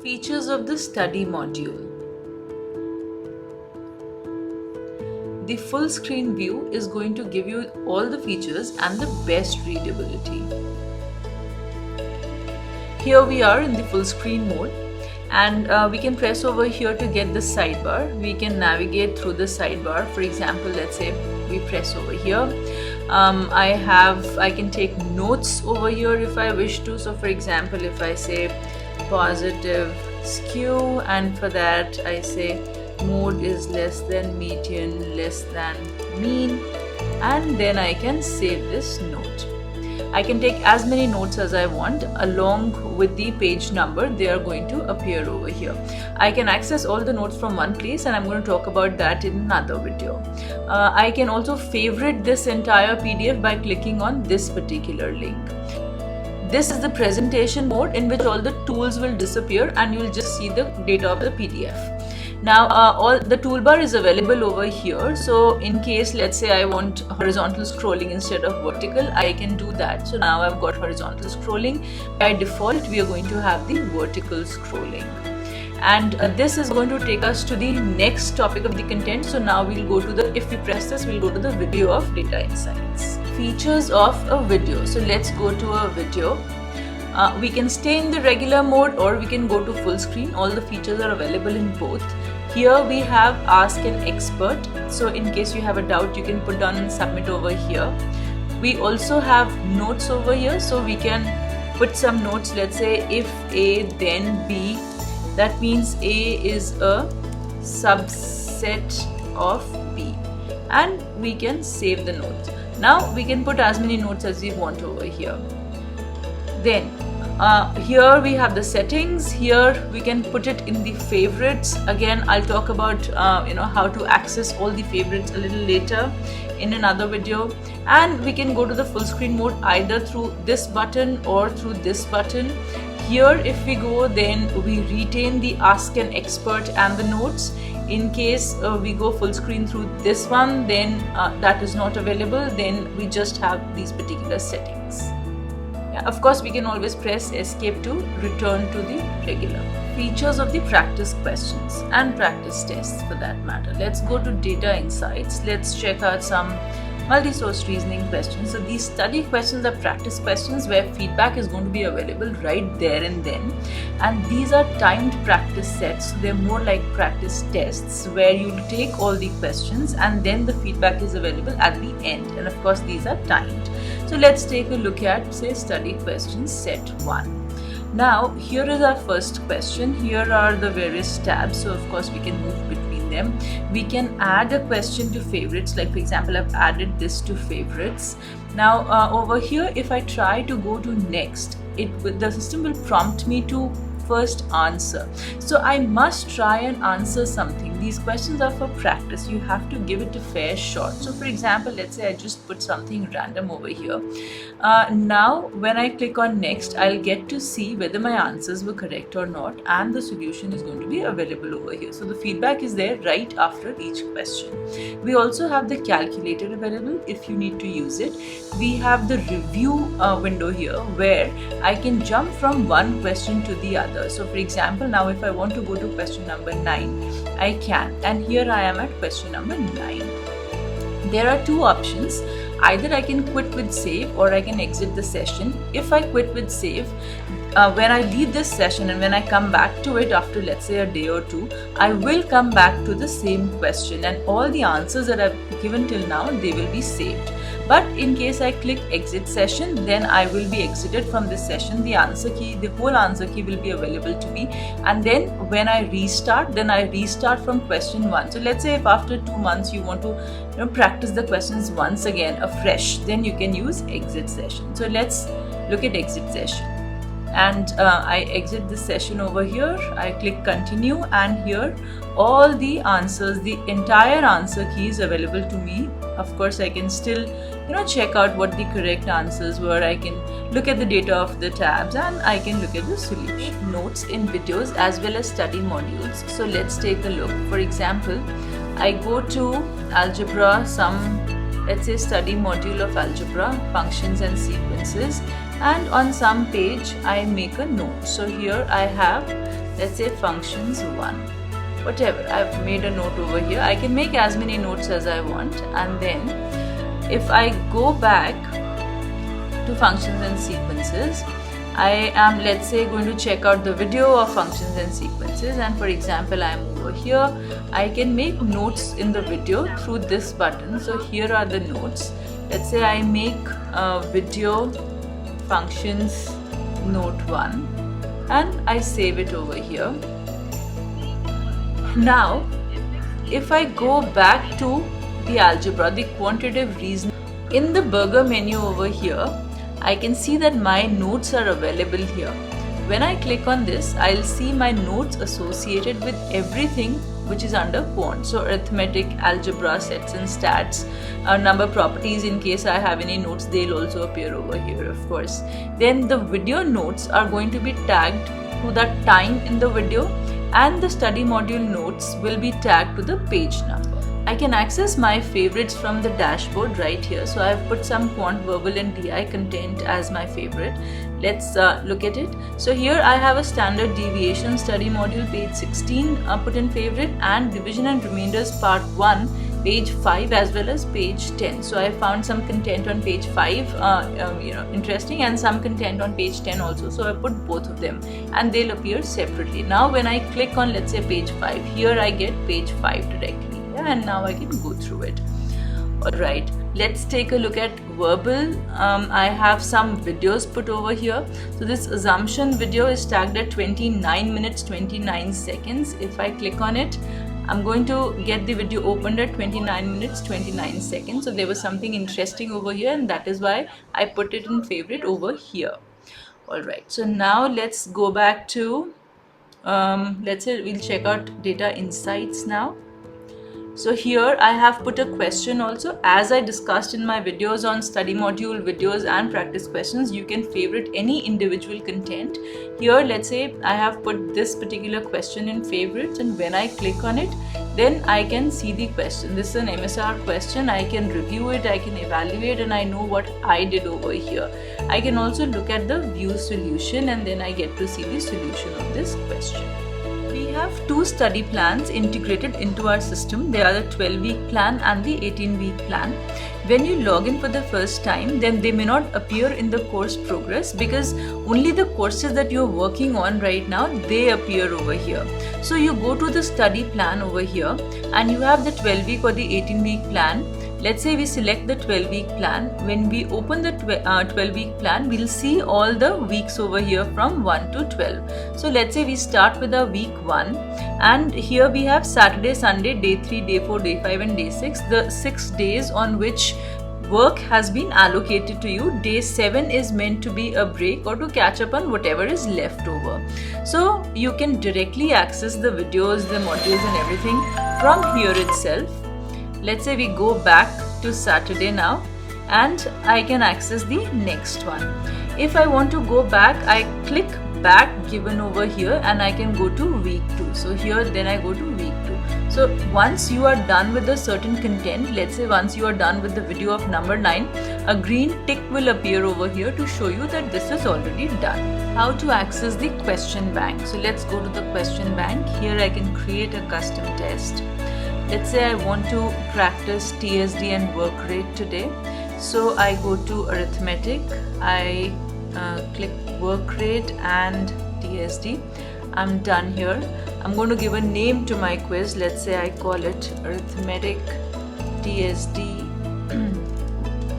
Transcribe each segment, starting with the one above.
Features of the study module. The full screen view is going to give you all the features and the best readability. Here we are in the full screen mode, and we can press over here to get the sidebar. We can navigate through the sidebar. For example, let's say we press over here. I can take notes over here if I wish to. So for example, if I say positive skew, and for that I say mode is less than median, less than mean, and then I can save this note. I can take as many notes as I want along with the page number. They are going to appear over here. I can access all the notes from one place, and I'm going to talk about that in another video. I can also favorite this entire PDF by clicking on this particular link. This is the presentation mode in which all the tools will disappear and you will just see the data of the PDF. Now all the toolbar is available over here, so in case let's say I want horizontal scrolling instead of vertical, I can do that. So now I've got horizontal scrolling. By default we are going to have the vertical scrolling, and this is going to take us to the next topic of the content. So now we'll go to the, if we press this, we'll go to the video of data insights. Features of a video. So let's go to a video. We can stay in the regular mode or we can go to full screen. All the features are available in both. Here we have ask an expert. So in case you have a doubt, you can put down and submit over here. We also have notes over here, so we can put some notes. Let's say if A then B, that means A is a subset of B, and we can save the notes. Now we can put as many notes as we want over here. Then here we have the settings. Here we can put it in the favorites. Again, I'll talk about how to access all the favorites a little later in another video. And we can go to the full screen mode either through this button or through this button. Here if we go, then we retain the ask an expert and the notes. In case we go full screen through this one, then that is not available. Then we just have these particular settings. Of course, we can always press escape to return to the regular. Features of the practice questions and practice tests for that matter. Let's go to data insights. Let's check out some multi-source reasoning questions. So these study questions are practice questions where feedback is going to be available right there and then. And these are timed practice sets. So they're more like practice tests where you take all the questions and then the feedback is available at the end. And of course, these are timed. So let's take a look at, say, study questions set 1. Now, here is our first question. Here are the various tabs. So of course, we can move between them. We can add a question to favorites. Like for example, I've added this to favorites. Now over here, if I try to go to next, the system will prompt me to first answer. So I must try and answer something. These questions are for practice. You have to give it a fair shot. So for example, let's say I just put something random over here. Now when I click on next, I'll get to see whether my answers were correct or not, and the solution is going to be available over here. So the feedback is there right after each question. We also have the calculator available if you need to use it. We have the review window here where I can jump from one question to the other. So for example, now if I want to go to question number 9, I can, and here I am at question number 9. There are two options. Either I can quit with save or I can exit the session. If I quit with save, when I leave this session and when I come back to it after let's say a day or two, I will come back to the same question and all the answers that I've given till now, they will be saved. But in case I click exit session, then I will be exited from this session. The answer key, the whole answer key will be available to me. And then when I restart, then I restart from question 1. So let's say if after 2 months you want to practice the questions once again afresh, then you can use exit session. So let's look at exit session. And I exit this session over here. I click continue, and here all the answers, the entire answer key is available to me. Of course, I can still check out what the correct answers were. I can look at the data of the tabs and I can look at the solution. Notes in videos as well as study modules. So let's take a look. For example, I go to algebra, some let's say study module of algebra, functions and sequences, and on some page I make a note. So here I have, let's say functions 1, whatever, I've made a note over here. I can make as many notes as I want, and then if I go back to functions and sequences, I am, let's say, going to check out the video of functions and sequences, and for example I am over here. I can make notes in the video through this button. So here are the notes. Let's say I make video functions note 1 and I save it over here. Now if I go back to the algebra, the quantitative reasoning, in the burger menu over here, I can see that my notes are available here. When I click on this, I'll see my notes associated with everything which is under quant. So arithmetic, algebra, sets and stats, number properties, in case I have any notes, they'll also appear over here, of course. Then the video notes are going to be tagged to that time in the video, and the study module notes will be tagged to the page number. I can access my favorites from the dashboard right here. So I've put some quant, verbal and DI content as my favorite. Let's look at it. So here I have a standard deviation study module page 16 put in favorite, and division and remainders part 1 page 5 as well as page 10. So I found some content on page 5 interesting, and some content on page 10 also. So I put both of them and they'll appear separately. Now when I click on, let's say, page 5, here I get page 5 directly. And now I can go through it. Alright, let's take a look at verbal. I have some videos put over here. So this assumption video is tagged at 29 minutes 29 seconds. If I click on it, I'm going to get the video opened at 29 minutes 29 seconds. So there was something interesting over here, and that is why I put it in favorite over here. Alright, so now let's go back to, let's say we'll check out data insights now. So here I have put a question also. As I discussed in my videos on study module videos and practice questions, you can favorite any individual content. Here, let's say I have put this particular question in favorites, and when I click on it, then I can see the question. This is an MSR question. I can review it, I can evaluate, and I know what I did over here. I can also look at the view solution, and then I get to see the solution of this question. We have two study plans integrated into our system. They are the 12-week plan and the 18-week plan. When you log in for the first time, then they may not appear in the course progress, because only the courses that you're working on right now, they appear over here. So you go to the study plan over here, and you have the 12-week or the 18-week plan. Let's say we select the 12-week plan. When we open the 12-week plan, we'll see all the weeks over here from 1 to 12. So let's say we start with our week 1, and here we have Saturday, Sunday, day 3, day 4, day 5 and day 6, the 6 days on which work has been allocated to you. Day 7 is meant to be a break or to catch up on whatever is left over. So you can directly access the videos, the modules and everything from here itself. Let's say we go back to Saturday now, and I can access the next one. If I want to go back, I click back given over here, and I can go to week 2. So here then I go to week 2. So once you are done with a certain content, let's say once you are done with the video of number 9, a green tick will appear over here to show you that this is already done. How to access the question bank? So let's go to the question bank. Here I can create a custom test. Let's say I want to practice TSD and work rate today. So I go to arithmetic, I click work rate and TSD. I'm done here. I'm going to give a name to my quiz. Let's say I call it arithmetic TSD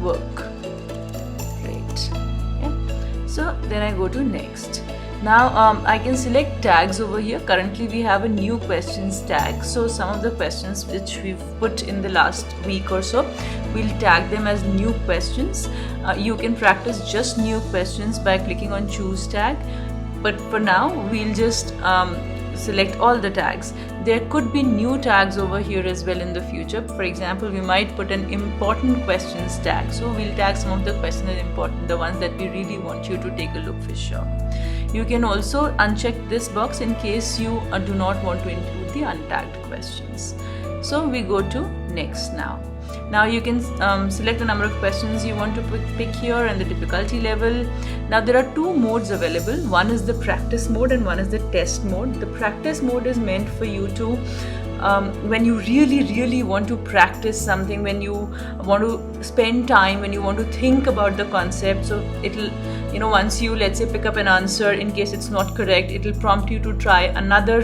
work rate. Yeah. So then I go to next. Now I can select tags over here. Currently we have a new questions tag. So some of the questions which we've put in the last week or so, we'll tag them as new questions. You can practice just new questions by clicking on choose tag. But for now, we'll just select all the tags. There could be new tags over here as well in the future. For example, we might put an important questions tag. So we'll tag some of the questions as important, the ones that we really want you to take a look for sure. You can also uncheck this box in case you do not want to include the untagged questions. So we go to next now. Now you can select the number of questions you want to pick here and the difficulty level. Now there are two modes available. One is the practice mode and one is the test mode. The practice mode is meant for you to when you really want to practice something, when you want to spend time, when you want to think about the concept. So it'll, once you, let's say, pick up an answer, in case it's not correct, it'll prompt you to try another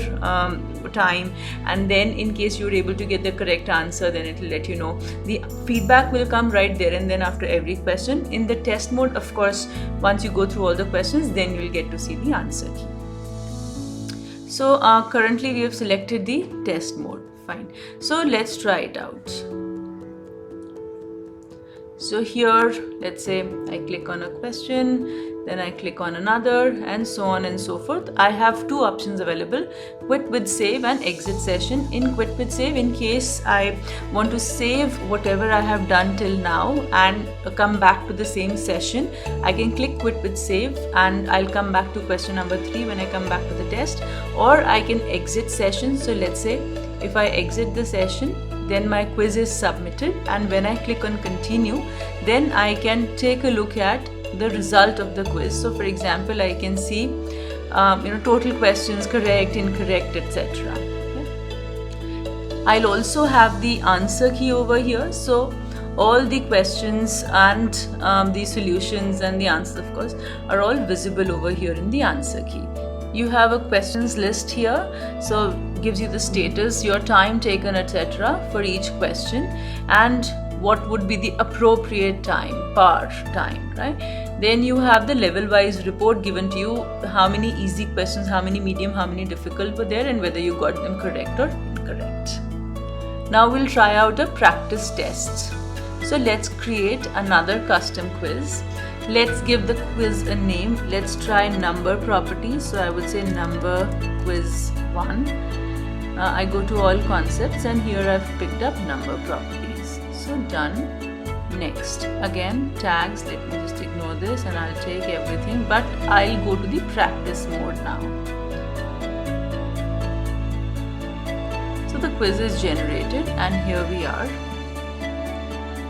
time, and then in case you're able to get the correct answer, then it'll let you know. The feedback will come right there and then after every question. In the test mode, of course, once you go through all the questions, then you'll get to see the answer key. So currently we have selected the test mode. Fine. So let's try it out. So here, let's say I click on a question, then I click on another, and so on and so forth. I have two options available: quit with save and exit session. In quit with save, in case I want to save whatever I have done till now and come back to the same session, I can click quit with save and I'll come back to question number 3 when I come back to the test. Or I can exit session. So let's say if I exit the session, then my quiz is submitted, and when I click on continue, then I can take a look at the result of the quiz. So for example, I can see total questions, correct, incorrect, etc. Okay. I'll also have the answer key over here. So all the questions and the solutions and the answers, of course, are all visible over here in the answer key. You have a questions list here, so gives you the status, your time taken, etc. for each question, and what would be the appropriate time, par time, right? Then you have the level-wise report given to you, how many easy questions, how many medium, how many difficult were there, and whether you got them correct or incorrect. Now we'll try out a practice test. So let's create another custom quiz. Let's give the quiz a name. Let's try number property. So I would say number quiz 1. I go to all concepts and here I've picked up number properties. So done. Next. Again, tags. Let me just ignore this and I'll take everything, but I'll go to the practice mode now. So the quiz is generated and here we are.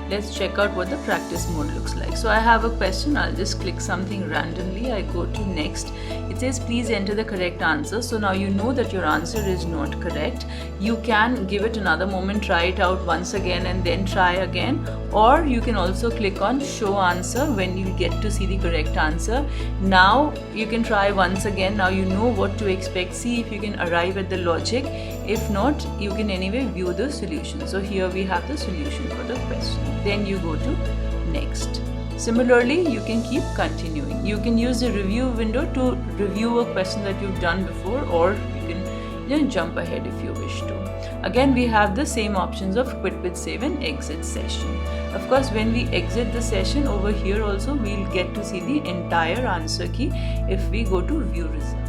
Let's check out what the practice mode looks like. So I have a question, I'll just click something randomly. I go to next. It says please enter the correct answer. So now you know that your answer is not correct. You can give it another moment, try it out once again and then try again. Or you can also click on show answer when you get to see the correct answer. Now you can try once again. Now you know what to expect. See if you can arrive at the logic. If not, you can anyway view the solution. So here we have the solution for the question. Then you go to next. Similarly, you can keep continuing. You can use the review window to review a question that you've done before, or you can jump ahead if you wish to. Again, we have the same options of quit with save and exit session. Of course, when we exit the session over here also, we'll get to see the entire answer key if we go to view results.